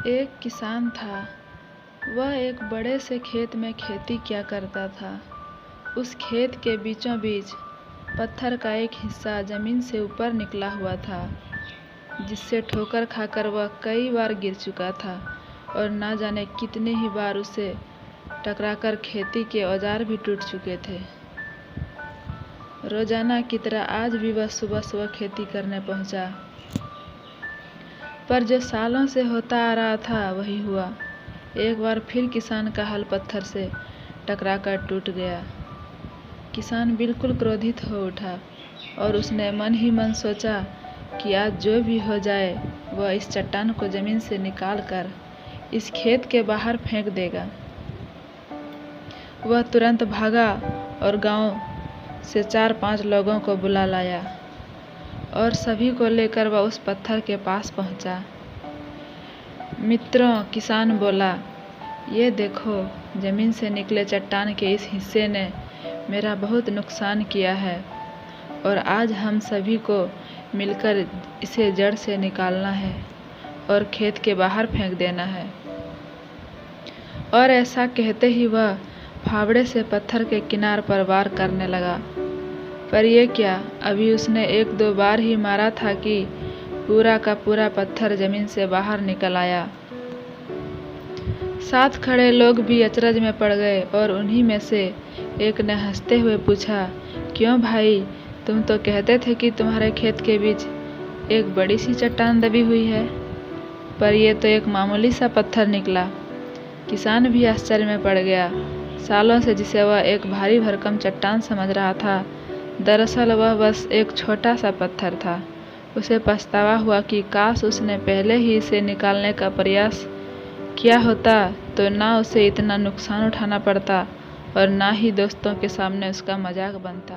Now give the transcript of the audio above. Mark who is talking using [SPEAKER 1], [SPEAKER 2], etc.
[SPEAKER 1] एक किसान था। वह एक बड़े से खेत में खेती किया करता था। उस खेत के बीचों बीच पत्थर का एक हिस्सा जमीन से ऊपर निकला हुआ था, जिससे ठोकर खाकर वह कई बार गिर चुका था और ना जाने कितने ही बार उसे टकराकर खेती के औजार भी टूट चुके थे। रोजाना की तरह आज भी वह सुबह सुबह खेती करने पहुंचा, पर जो सालों से होता आ रहा था वही हुआ। एक बार फिर किसान का हल पत्थर से टकराकर टूट गया। किसान बिल्कुल क्रोधित हो उठा और उसने मन ही मन सोचा कि आज जो भी हो जाए वह इस चट्टान को जमीन से निकाल कर इस खेत के बाहर फेंक देगा। वह तुरंत भागा और गांव से 4-5 लोगों को बुला लाया और सभी को लेकर वह उस पत्थर के पास पहुंचा। मित्रों, किसान बोला, ये देखो, जमीन से निकले चट्टान के इस हिस्से ने मेरा बहुत नुकसान किया है और आज हम सभी को मिलकर इसे जड़ से निकालना है और खेत के बाहर फेंक देना है। और ऐसा कहते ही वह फावड़े से पत्थर के किनार पर वार करने लगा। पर यह क्या, अभी उसने 1-2 बार ही मारा था कि पूरा का पूरा पत्थर जमीन से बाहर निकल आया। साथ खड़े लोग भी अचरज में पड़ गए और उन्हीं में से एक ने हंसते हुए पूछा, क्यों भाई, तुम तो कहते थे कि तुम्हारे खेत के बीच एक बड़ी सी चट्टान दबी हुई है, पर यह तो एक मामूली सा पत्थर निकला। किसान भी आश्चर्य में पड़ गया। सालों से जिसे वह एक भारी भरकम चट्टान समझ रहा था, दरअसल वह बस एक छोटा सा पत्थर था। उसे पछतावा हुआ कि काश उसने पहले ही इसे निकालने का प्रयास किया होता तो ना उसे इतना नुकसान उठाना पड़ता और ना ही दोस्तों के सामने उसका मजाक बनता।